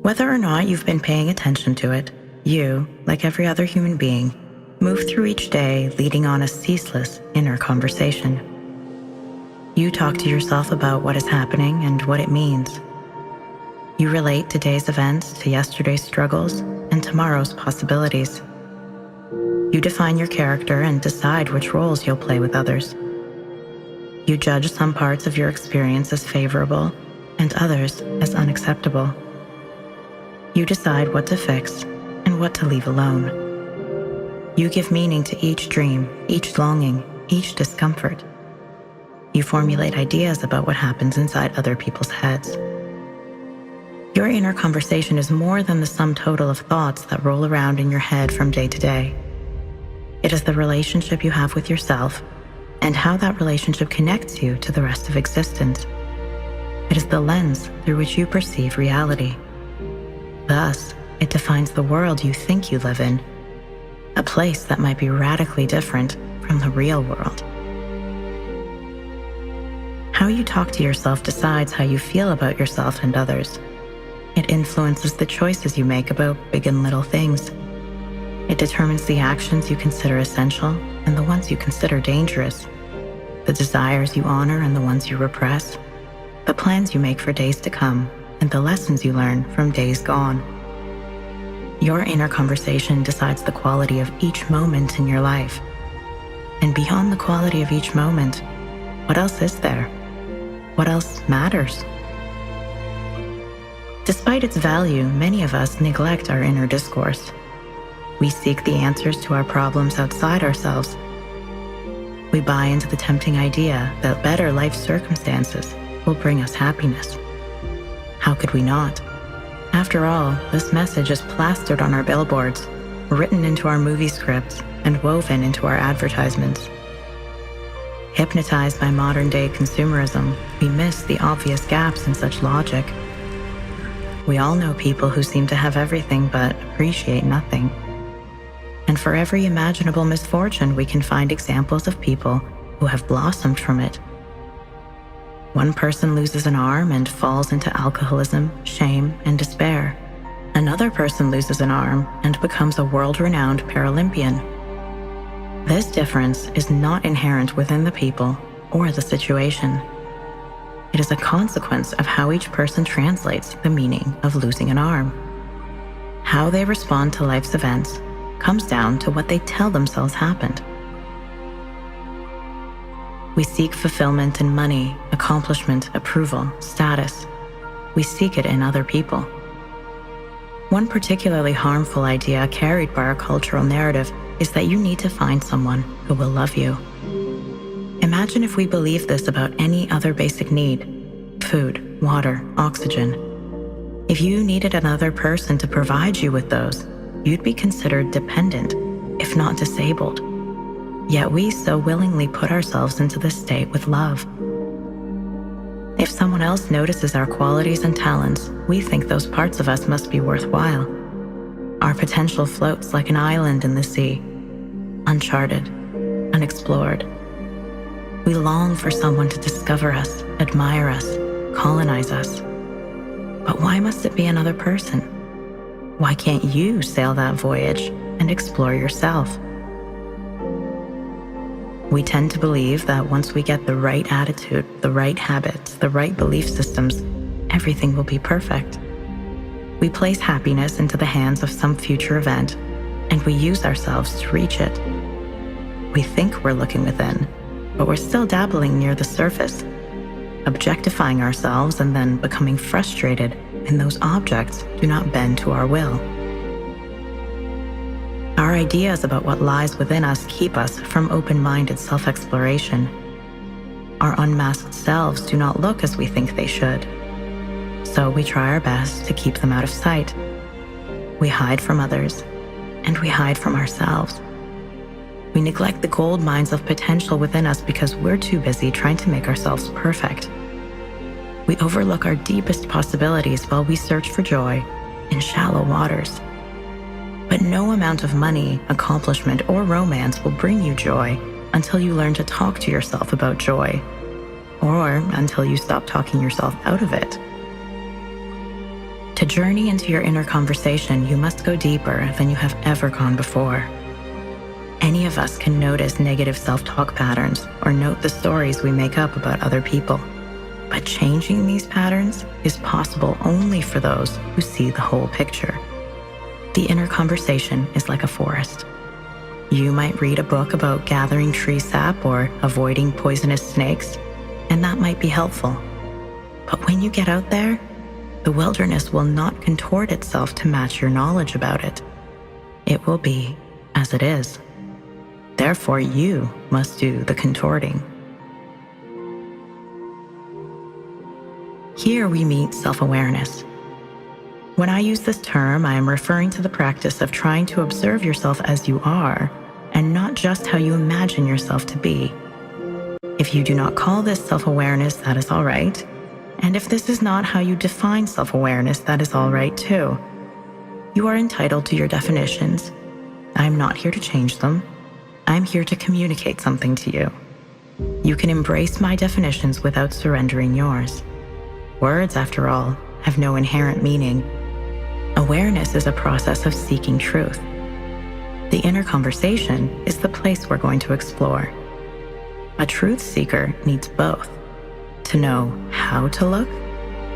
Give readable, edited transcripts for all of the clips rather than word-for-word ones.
Whether or not you've been paying attention to it, you, like every other human being, move through each day leading on a ceaseless inner conversation. You talk to yourself about what is happening and what it means. You relate today's events to yesterday's struggles and tomorrow's possibilities. You define your character and decide which roles you'll play with others. You judge some parts of your experience as favorable and others as unacceptable. You decide what to fix and what to leave alone. You give meaning to each dream, each longing, each discomfort. You formulate ideas about what happens inside other people's heads. Your inner conversation is more than the sum total of thoughts that roll around in your head from day to day. It is the relationship you have with yourself and how that relationship connects you to the rest of existence. It is the lens through which you perceive reality. Thus, it defines the world you think you live in, a place that might be radically different from the real world. How you talk to yourself decides how you feel about yourself and others. It influences the choices you make about big and little things. It determines the actions you consider essential and the ones you consider dangerous, the desires you honor and the ones you repress, the plans you make for days to come, and the lessons you learn from days gone. Your inner conversation decides the quality of each moment in your life. And beyond the quality of each moment, what else is there? What else matters? Despite its value, many of us neglect our inner discourse. We seek the answers to our problems outside ourselves. We buy into the tempting idea that better life circumstances will bring us happiness. How could we not? After all, this message is plastered on our billboards, written into our movie scripts, and woven into our advertisements. Hypnotized by modern-day consumerism, we miss the obvious gaps in such logic. We all know people who seem to have everything but appreciate nothing. And for every imaginable misfortune, we can find examples of people who have blossomed from it. One person loses an arm and falls into alcoholism, shame, and despair. Another person loses an arm and becomes a world-renowned Paralympian. This difference is not inherent within the people or the situation. It is a consequence of how each person translates the meaning of losing an arm. How they respond to life's events comes down to what they tell themselves happened. We seek fulfillment in money, accomplishment, approval, status. We seek it in other people. One particularly harmful idea carried by our cultural narrative is that you need to find someone who will love you. Imagine if we believed this about any other basic need: food, water, oxygen. If you needed another person to provide you with those, you'd be considered dependent, if not disabled. Yet we so willingly put ourselves into this state with love. If someone else notices our qualities and talents, we think those parts of us must be worthwhile. Our potential floats like an island in the sea, uncharted, unexplored. We long for someone to discover us, admire us, colonize us. But why must it be another person? Why can't you sail that voyage and explore yourself? We tend to believe that once we get the right attitude, the right habits, the right belief systems, everything will be perfect. We place happiness into the hands of some future event, and we use ourselves to reach it. We think we're looking within, but we're still dabbling near the surface, objectifying ourselves and then becoming frustrated when those objects do not bend to our will. Our ideas about what lies within us keep us from open-minded self-exploration. Our unmasked selves do not look as we think they should. So we try our best to keep them out of sight. We hide from others, and we hide from ourselves. We neglect the gold mines of potential within us because we're too busy trying to make ourselves perfect. We overlook our deepest possibilities while we search for joy in shallow waters. But no amount of money, accomplishment, or romance will bring you joy until you learn to talk to yourself about joy, or until you stop talking yourself out of it. To journey into your inner conversation, you must go deeper than you have ever gone before. Any of us can notice negative self-talk patterns or note the stories we make up about other people. But changing these patterns is possible only for those who see the whole picture. The inner conversation is like a forest. You might read a book about gathering tree sap or avoiding poisonous snakes, and that might be helpful. But when you get out there, the wilderness will not contort itself to match your knowledge about it. It will be as it is. Therefore, you must do the contorting. Here we meet self-awareness. When I use this term, I am referring to the practice of trying to observe yourself as you are, and not just how you imagine yourself to be. If you do not call this self-awareness, that is all right. And if this is not how you define self-awareness, that is all right too. You are entitled to your definitions. I'm not here to change them. I'm here to communicate something to you. You can embrace my definitions without surrendering yours. Words, after all, have no inherent meaning. Awareness is a process of seeking truth. The inner conversation is the place we're going to explore. A truth seeker needs both, to know how to look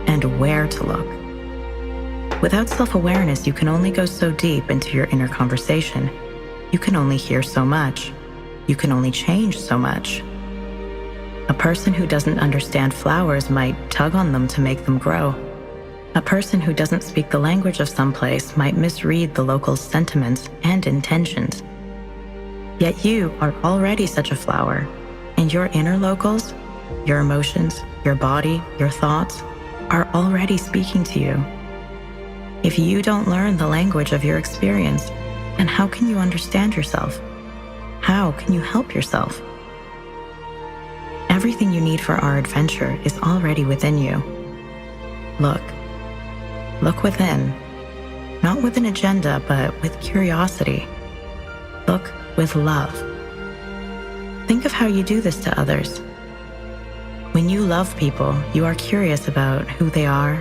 and where to look. Without self-awareness, you can only go so deep into your inner conversation. You can only hear so much. You can only change so much. A person who doesn't understand flowers might tug on them to make them grow. A person who doesn't speak the language of some place might misread the local sentiments and intentions. Yet you are already such a flower, and your inner locals, your emotions, your body, your thoughts, are already speaking to you. If you don't learn the language of your experience, then how can you understand yourself? How can you help yourself? Everything you need for our adventure is already within you. Look. Look within. Not with an agenda, but with curiosity. Look with love. Think of how you do this to others. When you love people, you are curious about who they are,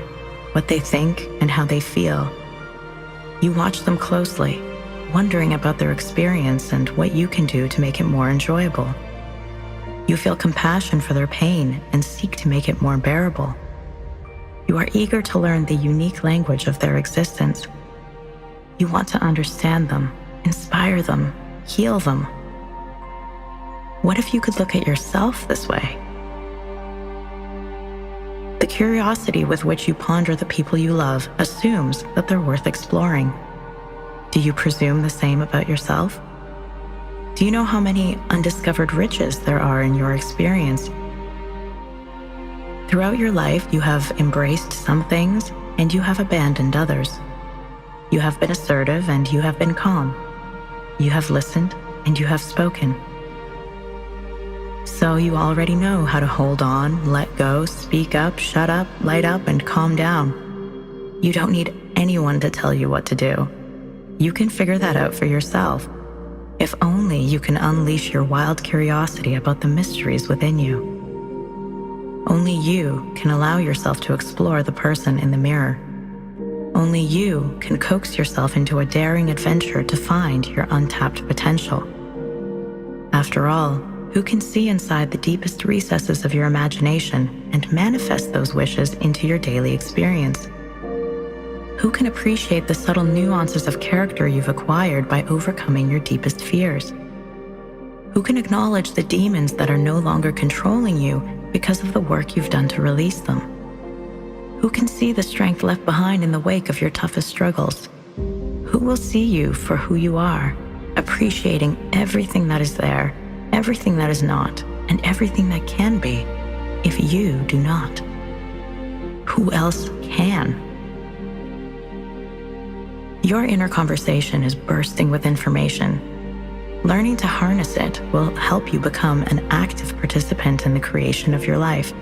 what they think, and how they feel. You watch them closely, wondering about their experience and what you can do to make it more enjoyable. You feel compassion for their pain and seek to make it more bearable. You are eager to learn the unique language of their existence. You want to understand them, inspire them, heal them. What if you could look at yourself this way? The curiosity with which you ponder the people you love assumes that they're worth exploring. Do you presume the same about yourself? Do you know how many undiscovered riches there are in your experience? Throughout your life, you have embraced some things and you have abandoned others. You have been assertive and you have been calm. You have listened and you have spoken. So you already know how to hold on, let go, speak up, shut up, light up, and calm down. You don't need anyone to tell you what to do. You can figure that out for yourself. If only you can unleash your wild curiosity about the mysteries within you. Only you can allow yourself to explore the person in the mirror. Only you can coax yourself into a daring adventure to find your untapped potential. After all, who can see inside the deepest recesses of your imagination and manifest those wishes into your daily experience? Who can appreciate the subtle nuances of character you've acquired by overcoming your deepest fears? Who can acknowledge the demons that are no longer controlling you because of the work you've done to release them? Who can see the strength left behind in the wake of your toughest struggles? Who will see you for who you are, appreciating everything that is there, everything that is not, and everything that can be, if you do not? Who else can? Your inner conversation is bursting with information. Learning to harness it will help you become an active participant in the creation of your life.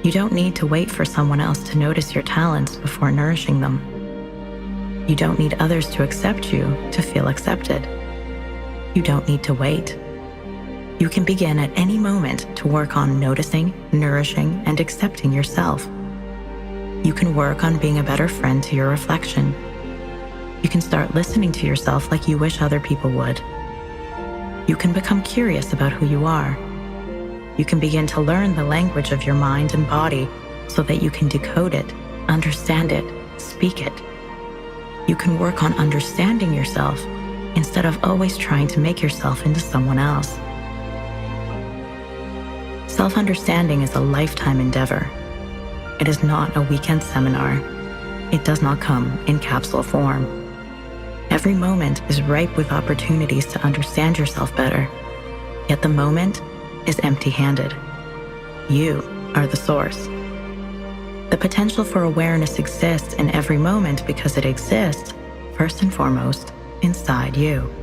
You don't need to wait for someone else to notice your talents before nourishing them. You don't need others to accept you to feel accepted. You don't need to wait. You can begin at any moment to work on noticing, nourishing, and accepting yourself. You can work on being a better friend to your reflection. You can start listening to yourself like you wish other people would. You can become curious about who you are. You can begin to learn the language of your mind and body so that you can decode it, understand it, speak it. You can work on understanding yourself instead of always trying to make yourself into someone else. Self-understanding is a lifetime endeavor. It is not a weekend seminar. It does not come in capsule form. Every moment is ripe with opportunities to understand yourself better, yet the moment is empty-handed. You are the source. The potential for awareness exists in every moment because it exists, first and foremost, inside you.